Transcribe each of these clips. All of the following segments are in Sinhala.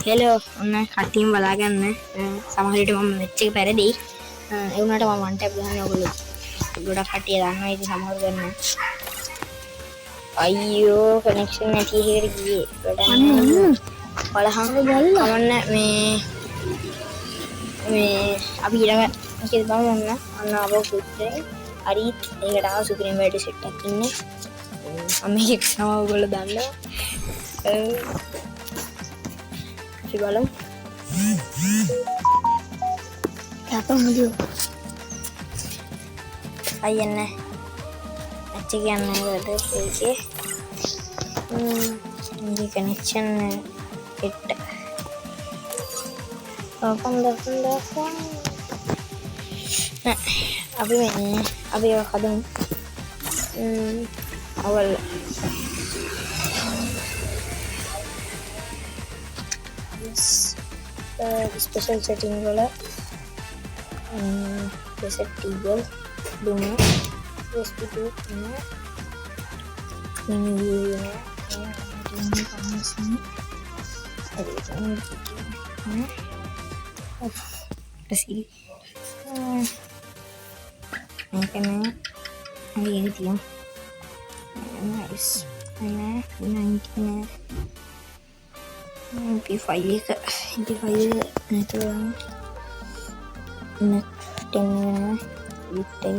හෙලෝ ඔන්න කට්ටියම බලාගන්න සමහර විට මම මැච් එක පෙරදී ඒ වුණාට මම වන් ටැප් ගහන්නේ ඔයගොල්ලෝ ගොඩක් කට්ටිය දන්නවා ඉතින් සමහර ගන්න අයියෝ කනෙක්ෂන් නැති එකකට ගියේ බලහන් කමන්න මේ අපි ඊළඟ එකේ බලමු ඔන්න ආවෝ පුත්‍රේ හරිත් ඒකට ආව සුප්‍රීම වැඩ සෙට් එකක් ඉන්නේ මම මේක කරනවා ඔයගොල්ලෝ දන්නවා බලමු apa muncul ayan nah cek yang ada kayak ini connection kita apa nah apa ya kadang awal special setting wala reset table duma USB2 ini panas nih kasih kena ini dia nice nah MP5 ke MP5 itu net 10 itu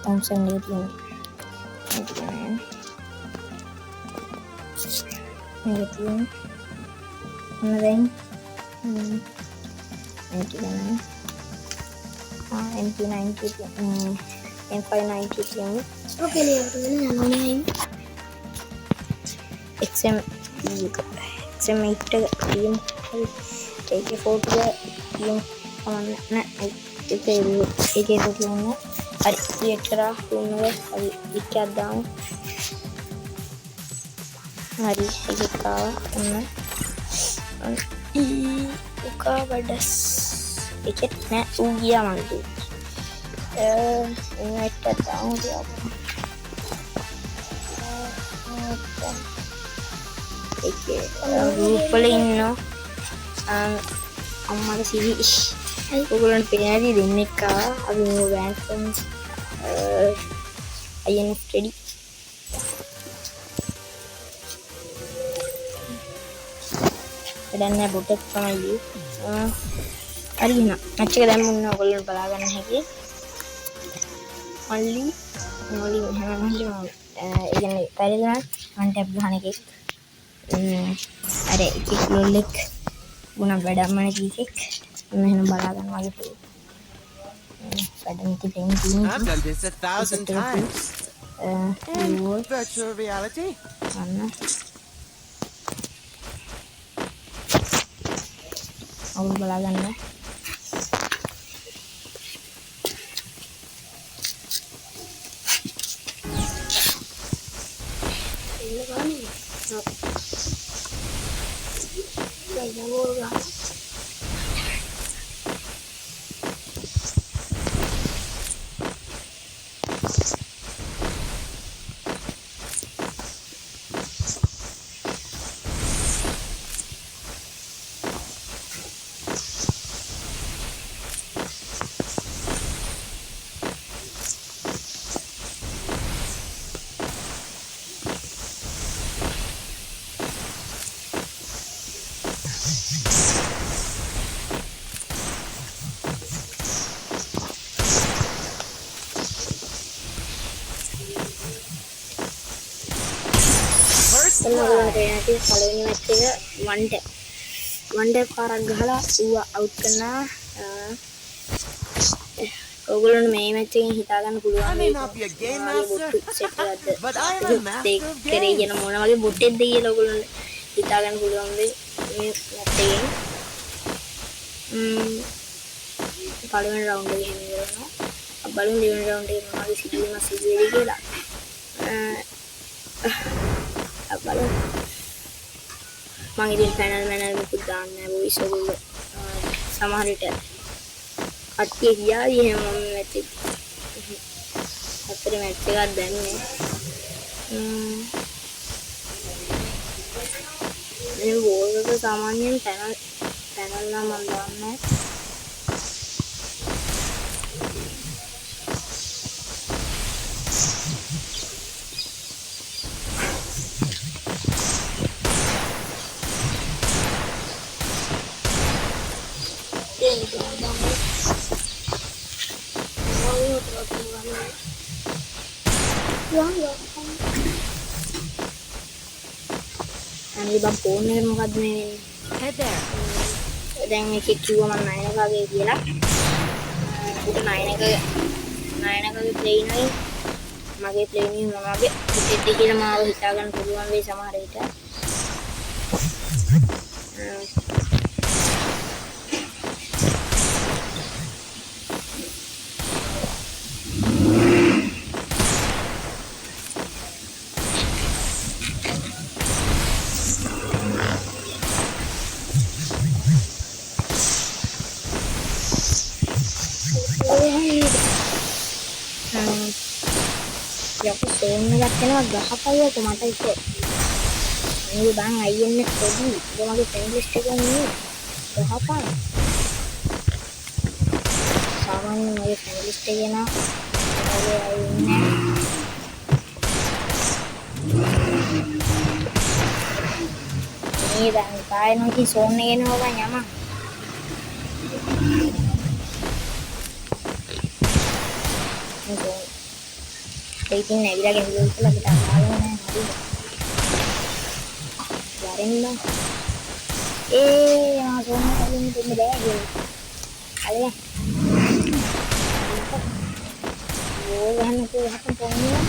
Thompson itu kemudian MP90 M590 ini oke lihat ini namanya XM8 team AK40 team mana AK40 ada extra punya ada ikat down hari kita mana buka badas ikat na ugia mantu ini ikat down dia grupalino අම්මගේ සිවි ඔයගොල්ලන්ට පේනදී දෙන්නෙක් ආවා අපි මේ බෑන්ඩ් ෆෝන්ස් INF ready දැන් බොට් එක තමයි හරි එහෙනම් මැච් එක දැන් මුන්න ඔයගොල්ලන්ට බලා ගන්න හැකි මල්ලි ඒ කියන්නේ පරිදි වන් ටැප් ගන්න එකේ අර එකෙක් ලොල්ලෙක් ගුණ වැඩමන කීකෙක් මෙහෙම බලා ගන්න වගේ වැඩමිති පෙන් තියෙනවා I've done this 1,000 times. Virtual reality. අන්න අවුල් බලා ගන්න nanti kalau ini match එක one day පාරක් ගහලා ඌව අවුට් කරනවා ඔයගොල්ලන්ට මේ මැච් එකෙන් හිතා ගන්න පුළුවන් මේ සෙට් එකක්ද කරේ කියන මොන වගේ බොට් එකක්ද කියලා ඔයගොල්ලන්ට හිතා ගන්න පුළුවන් මේ මැච් එකෙන් පළවෙනි රවුන්ඩ් එකේ ඉවරනවා බලමු දෙවෙනි රවුන්ඩ් එකේ මොනවද සිදුවෙන්නේ කියලා බලමු මම ඉතින් පැනල් මුකුත් දාන්නේ නැහැ වොයිස් ඔයගොල්ලෝ සමහර විට කට්ටිය ගියාවි එහෙම මම මැච් එක හතරේ මැච් එකක් දැන්නේ මේ වෝල් එක සාමාන්‍යයෙන් පැනල් නම් මම දාන්නේ. අනේ බම් ෆෝන් එක මොකද්ද මේ Head there. දැන් මේක කිව්වා මම 9 එකගේ කියලා. උඩ 9 එකගේ ප්ලේන් එකේ මගේ ප්ලේන් එක මොනවාගේ පිටෙද්දි කියලා මාව හිතා ගන්න පුළුවන් වෙයි සමහර විට. යකෝ ෆෝන් එකක් කරනවා ගහපයියක මට ඉතින් මේ බං අයියන්නේ පොඩි මගේ ෆ්‍රෙන්ඩ් ලිස්ට් එකේ ඉන්නේ ගහපන් සාමාන්‍යයෙන් මගේ ෆ්‍රෙන්ඩ් ලිස්ට් එකේ නම් මගේ අය ඉන්නේ මේ දැන් කායනෝ කි ෆෝන් එකේ නෝ බං යම ඉතින් නැගිලා ගෙනියලා ඉතලා අපිට අහලා නැහැ හරිද? වරෙන්න. ආ සෝම කලින් දෙන්න බෑ. අල්ල. ඕ ගහන්න කොහොමද පොන්නේ?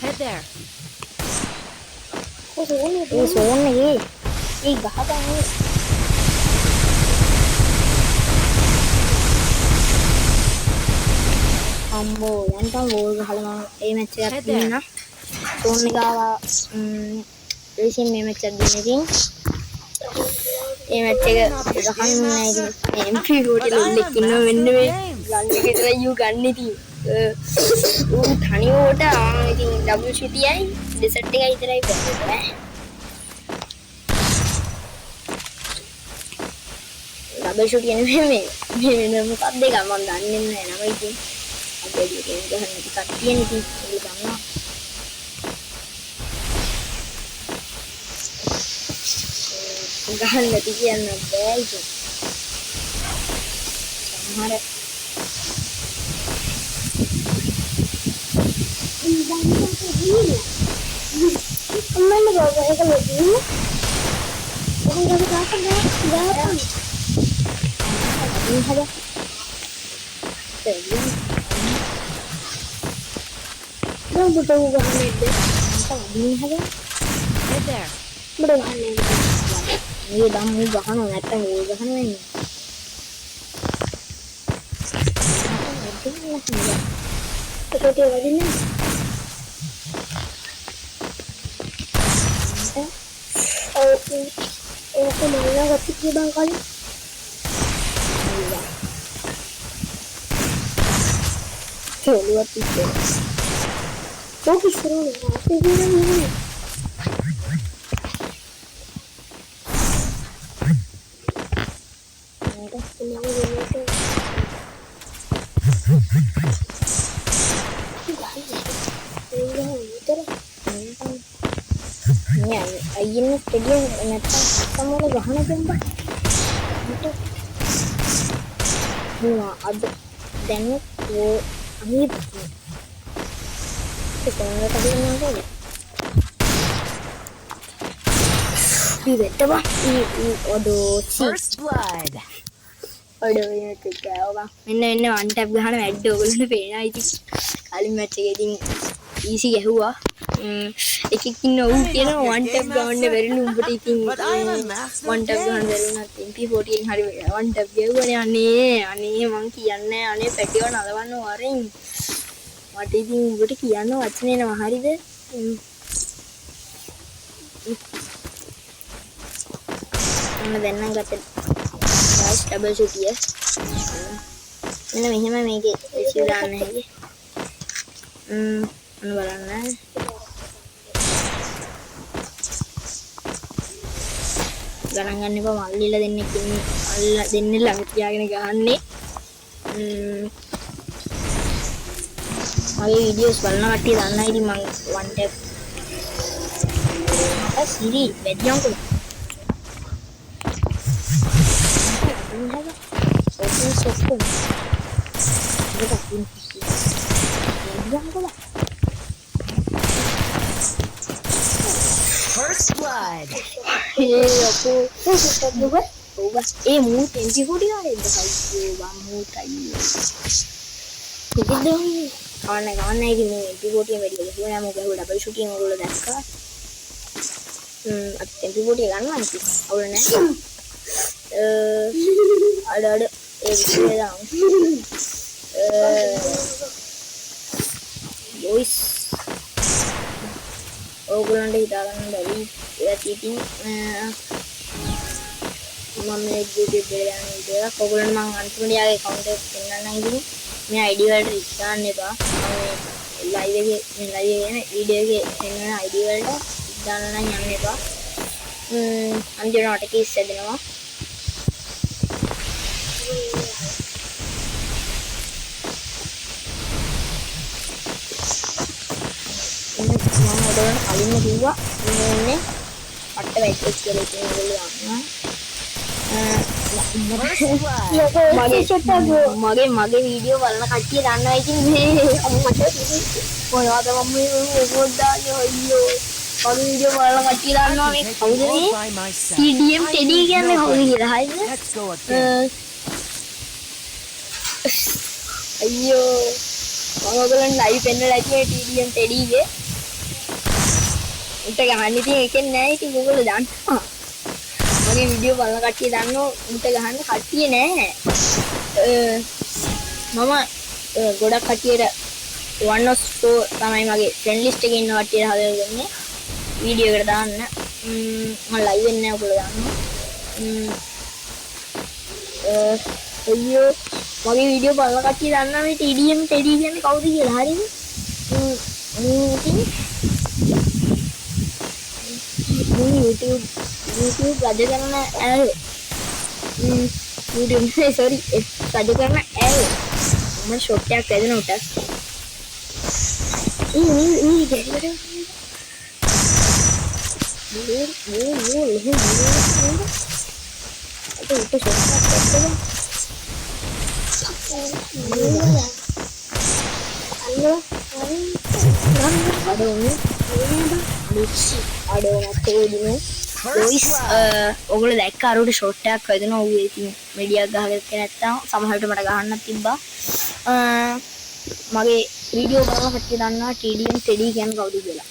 Head there. සෝන්නේ ඒ ගහපන් අම්බෝ යන්තම් වෝල් ගහලා මම ඒ මැච් එකක් දිනන සෝන් එක ආවා රේසින් මේ මැච් එකක් දින ඉතින් ඒ මැච් එක ගහන්න නැහැ ඉතින් MP40 ලොල්ලෙක් ඉන්නවා මෙන්න මේ ගන්න එක විතර යූ ගන්න ඉතින් ඌ තනියට ඉතින් WCTI ඩෙසර්ට් එක විතරයි කරන්නේ ඩබල් ෂූට් කියන්නේ මේ වෙන මොකක්ද ඒක මම දන්නේ නැහැ නම ඉතින් අපේ ගේම් ගහන්න ටිකක් තියෙන ඉතින් ඒක ගන්නවා ගහන්න නැති කියන්න බෑ ඉතින් සමහර අම්මන්න බබා ඒක ලොකු ඔහොම ගාපන් ini saja belum butuh bahan itu ini saja Head there. belum bahan itu ini damu bahan nggak bahan ini seperti apa ini aku malah ketik bang kali luar biasa. Kau seru nih, aku bilang ini. Ada semua itu. Ya, ini tadi neta kamu lagi gahana jumpa. Itu. Nah, ada dan itu ini sekarang tadi mana ya? Di bete bah, aduh, First blood. aduh ini kecil bang. Ini one tap gahana ada, kalau pernah itu kali match ini easy ya huwa. Ikin no one tap gahana very lumbat itu. One tap gahana very nothing. MP40 hari one tap gahana ane monkey ane petty one ada one waring. What is it? What is it? What's the name of it? මම දැන්නම් ගත්ත ගයිස් ඩබල් ෂූටිය මෙන්න මෙහෙම මේකේ රිසිව් දාන්න හැකි අන්න බලන්න ගණන් ගන්න එපා මල්ලිලා දෙන්නෙක් ඉන්නේ අල්ලා දෙන්නේ ළඟ තියාගෙන ගහන්නේ මගේ වීඩියෝස් බලන කට්ටිය දන්නා ඉතින් මම one tap සිරි වැඩියන්කෝ ඔකෝ First blood. ඒ මූ 24 ගානේද අයියෝ බම් මූ අයියෝ කොහෙද කවන්න ඉතින් මේ 24 වැඩි ගහුවා නෑ මොකද ඩබල් ෂූටින් ඔයගොල්ලෝ දැක්කා අත් 24 ගන්නවා ඉතින් අවුල නෑ අඩ ඒ විදිහේ දාමු බොයිස් ඕගොල්ලන්ට හිතා ගන්න බැරි ඒත් ඉතින් මම මේ YouTube එකේ යන වීඩියෝ එක ඔයගොල්ලන්ට මම අන්තිමට යාගේ account එක පෙන්නන්නම් ඉතින් මේ ID වලට රික් දාන්න එපා මම live එකේ යන වීඩියෝ එකේ පෙන්නන ID වලට රික් දාන්න නම් යන්න එපා අන්තිමට notification දෙනවා මම ඔයගොල්ලන්ට කලින්ම කිව්වා මේ අට වැටෙච්ච කියලා ඉතින් ඔයගොල්ලෝ දන්නවා මගේ වීඩියෝ බලන කට්ටිය දන්නවා ඉතින් මේ අම්මට මොනවද මම මේ මොකක්ද දාන්නේ අයියෝ මගේ වීඩියෝ බලන කට්ටිය දන්නවා මේ කවුද මේ TDM ටෙඩි කියන්නේ කවුද කියලා හරිද අයියෝ මම ඔයගොල්ලන් ලයිව් පෙන්නලා ඉන්නේ TDM ටෙඩිගේ උන්ට ගහන්න ඉතින් එකෙන් නෑ ඉතින් ඔයගොල්ලෝ දන්නවා මගේ වීඩියෝ බලන කට්ටිය දන්නෝ උන්ට ගහන්න කට්ටිය නෑ මම ගොඩක් කට්ටියට 104 තමයි මගේ ෆ්‍රෙන්ඩ් ලිස්ට් එකේ ඉන්න කට්ටියට හදලා දෙන්නේ වීඩියෝ එකට දාන්න මම ලයිව් වෙන්නේ නෑ ඔයගොල්ලෝ දන්නවා අයියෝ මගේ වීඩියෝ බලන කට්ටිය දන්නවා මේ TDM ටෙඩි කියන්නේ කවුද කියලා හරිද YouTube රජ කරන ඇල් YouTube sorry රජ කරන ඇල් මම ෂොට් එකක් වැදෙන උට ඔගොල්ලෝ දැක්ක අරට ෂොට් එකක් වැදුණා ඌ ඉතින් මීඩියා ගහගත්තේ නැත්තම් සමහරවිට මට ගහන්නත් තිබ්බා මගේ වීඩියෝ බලන කට්ටිය දන්නවා TDM ටෙඩි කියන්නේ කවුද කියලා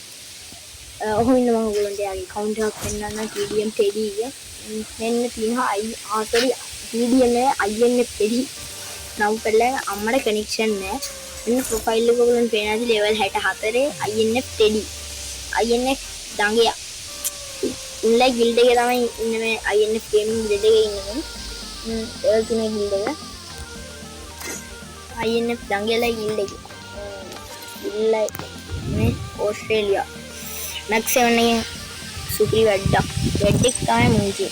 ඔහොම ඉන්න මම ඔයගොල්ලන්ට යාගේ account එකක් පෙන්නන්න TDM ටෙඩි එක මෙන්න තියෙනවා sorry TDM එකේ INF ටෙඩි නම් පෙළෙන් අම්මට කනෙක්ෂන් නැහැ මෙන්න ප්‍රොෆයිල් එක ඔයගොල්ලන්ට පේනවාද level 64 INF ටෙඩි INF දඟයා උන්ලයි ගිල්ඩ් එකේ තමයි ඉන්නේ මේ INF gaming ගිල්ඩ් එකේ ඉන්නේ ඒල් තුනේ ගිල්ඩ් එක INF දඟයලා ගිල්ඩ් එකේ ඉල්ලයි මේ ඕස්ට්‍රේලියා මැක්ස් 7 එකෙන් සුපිරි වැඩක් තමයි මූජි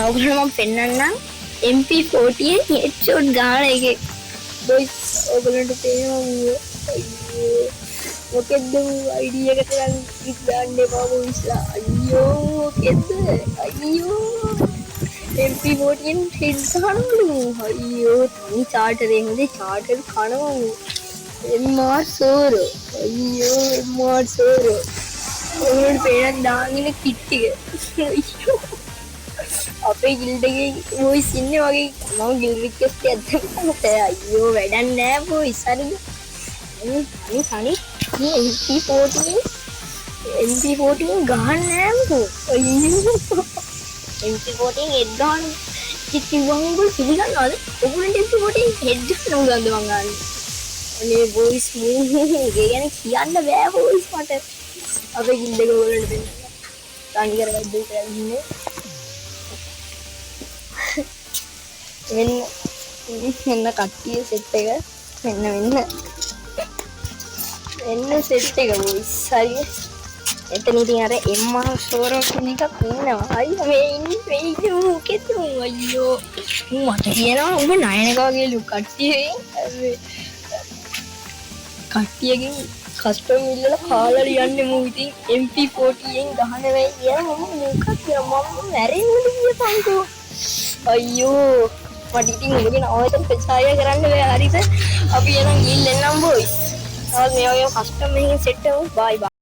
ඔයගොල්ලෝ මම පෙන්නන්නම් MP40 headshot ගාන එකේ බොයිස් ඔයගොල්ලන්ට පේනවා මොකෙද්ද ID එකට නම් ක්ලික් දාන්න එපා බොයිස්ලා අයියෝ මොකෙද්ද අයියෝ MP40 හෙඩ් ගන්නලු අයියෝ තනි චාටරේ හොඳේ චාටර් කනවා MR සෝරෝ අයියෝ MR සෝරෝ ඔයගොල්ලන්ට පේනක් දාගෙන කිට් එක අයියෝ අපේ ගිල්ඩ් එකේ බොයිස් ඉන්නේ වගේ මම ගිල්ඩ් රික්වෙස්ට් එකක් දැම්මා අයියෝ වැඩක් නෑ බොයිස් හරිද අනේ MP40 ගහන්න නෑමකෝ අයියෝ MP40 හෙඩ් ගන්න කිව්වම ඔයගොල්ලෝ පිළිගන්නවද ඔයගොල්ලන්ට MP40 හෙඩ් ගන්න උගන්ද මං ගන්න අනේ බොයිස් මේ ගැන කියන්න බෑ බොයිස් මට අපේ ගිල්ඩ් එක ඔයගොල්ලන්ට දෙන්න තනි කර වැඩ කරලා ඉන්නේ මෙන්න කට්ටිය සෙට් එක මෙන්න සෙට් එක බොයිස් හරි එතන ඉතින් අර එම්මා ෂෝරෝ කියන එකක් ඉන්නවා හරි මේ ඉන්නේ මොකෙද අයියෝ මට කියනවා උඹ නයනක වගේ ලුක් කට්ටියකින් කස්ටම් ඉල්ලලා කාලා ලියන්නේ මූ ඉතින් MP40 ෙන් ගහන වෙයි කියලා මම මොකක්ද කියලා මම මැරෙන්නද කියපන්කෝ අයියෝ මට ඉතින් උඹගේ නවයකට ප්‍රචාරය කරන්න බෑ හරිද අපි එනම් ගිහින් එන්නම් බොයිස්. තවත් මේ වගේ කස්ටම් එකකින් සෙට් වෙමු. බයි බයි.